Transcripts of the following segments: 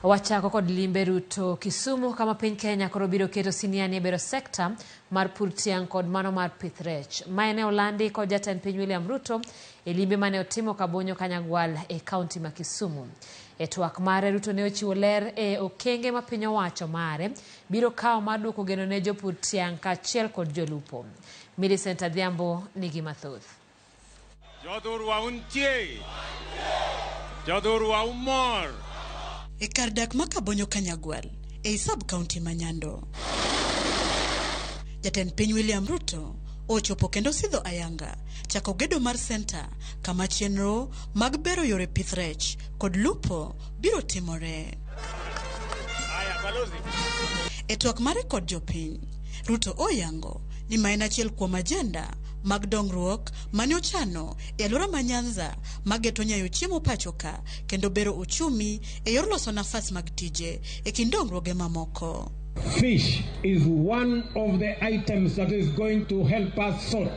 Wachako kod limbe Ruto Kisumu kama piny Kenya koro biro keto siniani bero sekta mar pur tiang' kod mano mar pith rech. Maine olandi kod Jatend piny William Ruto e limbe mane otimo Kabonyo Kanyagwal e kaunti ma Kisumu. E twak mare Ruto ne ochiwo ler e okenge ma piny owacho mare biro kawo mar duoko geno ne jopur tiang' kaachiel kod jolupo. Millicent Adhiambo nigi mathoth. Jodhurwa untie. Jodhurwa umor. E kar dak ma Kabonyo Kanyagwal e sub county Manyando. Jatend piny William Ruto ochopo kendo sidho ayanga chako gedo mar center kama chenro mag bero yore pith rech kod lupo biro timore. E twak mare kod jopiny, Ruto oyango ni maina achiel kuom ajenda mag dongruok mane ochano e alwora ma Nyanza mageto nyayo chiemo pachoka kendo bero uchumi e yor loso nafas mag tije e kind dongruoge mamoko. Fish is one of the items that is going to help us sort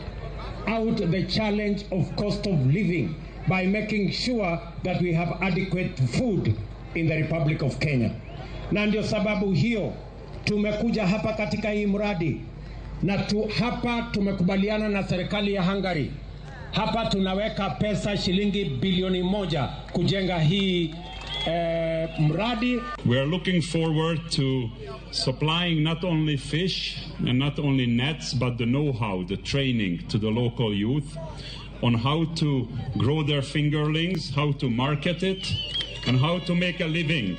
out the challenge of cost of living by making sure that we have adequate food in the Republic of Kenya. Na ndio sababu hiyo tumekuja hapa katika hii mradi na hapa tumekubaliana na serikali ya Hungary. Hapa tunaweka pesa shilingi bilioni 1 kujenga hii mradi. We are looking forward to supplying not only fish and not only nets, but the know-how, the training to the local youth on how to grow their fingerlings, how to market it, and how to make a living.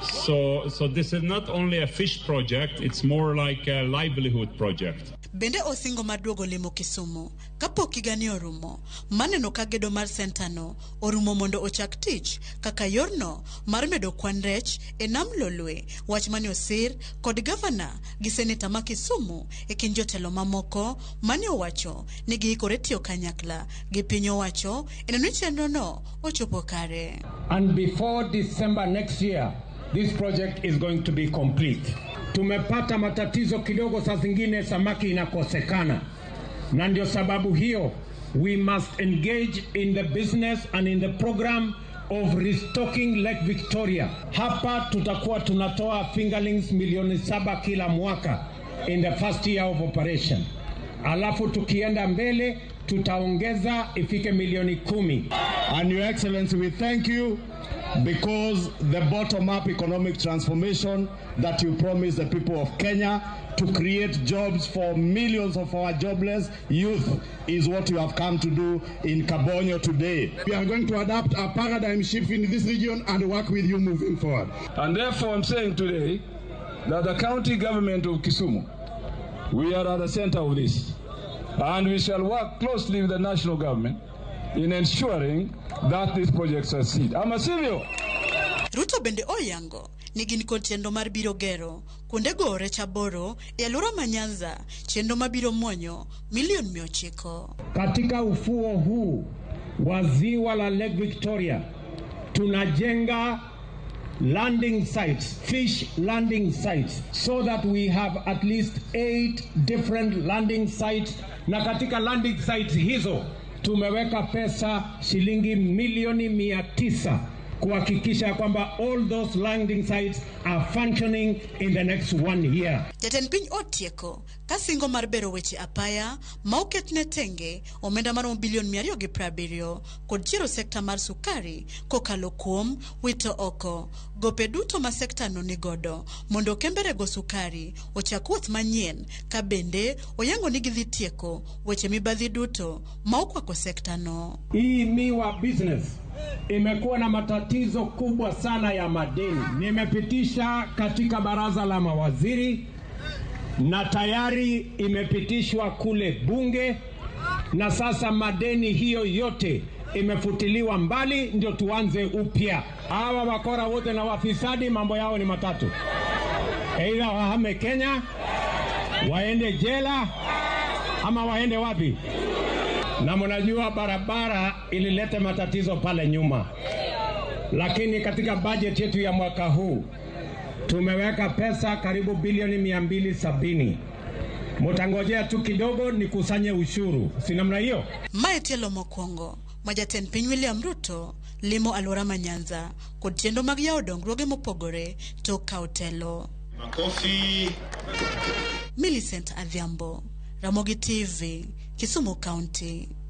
So this is not only a fish project, it's more like a livelihood project. Bende osingo maduogo limo Kisumu kapo kigani orumo maneno ka gedo mar sentano orumo mondo ochak tich kaka yorno mar medo kwan rech e nam lolwe, wach mane osir kod gavana gi seneta ma Kisumu e kind jotelo mamoko mane owacho ni giikore tiyo kanyakla gi piny owacho e neno chenro no ochopo kare. And before December next year, this project is going to be complete. Tumepata matatizo kidogo, saa zingine samaki inakosekana. Na ndio sababu hiyo we must engage in the business and in the program of restocking Lake Victoria. Hapa tutakuwa tunatoa fingerlings milioni 7 kila mwaka in the first year of operation. Alafu tukienda mbele tutaongeza ifike milioni 10. And Your Excellency, we thank you because the bottom-up economic transformation that you promised the people of Kenya to create jobs for millions of our jobless youth is what you have come to do in Kabonyo today. We are going to adapt a paradigm shift in this region and work with you moving forward. And therefore I'm saying today that the county government of Kisumu, we are at the center of this. And we shall work closely with the national government in ensuring that this project succeed. Amasivyo. Ruto bende oyango ni gin kod chenro mar biro gero kuonde go rech aboro e alwora ma Nyanza, chenro mabiro mwonyo milioni 900. Katika ufuo huu wa ziwa la Lake Victoria tunajenga landing sites, fish landing sites, so that we have at least 8 different landing sites. Na katika landing sites hizo tumeweka pesa shilingi milioni 900 kuhakikisha kwamba all those landing sites are functioning in the next 1 year. Jatend piny otieko kasingo mar bero weche apaya mauketne tenge omenda mar bilion 270 kod chiro sekta mar sukari kokalo kuom wito oko gope duto ma sekta no nigodo mondo kembere go sukari ochak wuoth manyien ka bende oyango ni gidhi tieko weche mibadhi duto ma okwako sekta no. Hii miwa business imekuwa na matatizo kubwa sana ya madeni. Nimepitisha katika baraza la mawaziri na tayari imepitishwa kule bunge, na sasa madeni hiyo yote imefutiliwa mbali, ndio tuanze upya. Hawa wakora wote na wafisadi mambo yao ni matatu: aidha wahame Kenya, waende jela, ama waende wapi? Na mnajua barabara ilileta matatizo pale nyuma, lakini katika budget yetu ya mwaka huu tumeweka pesa karibu bilioni 270. Mutangojea tu kidogo nikusanye ushuru, si namna hiyo? Maetelo mokwongo Jatend piny William Ruto limo alwora ma Nyanza kod chenro mag yawo dongruoge mopogore tok kawo telo. Makofi. Millicent Adhiambo, Ramogi TV, Kisumu County.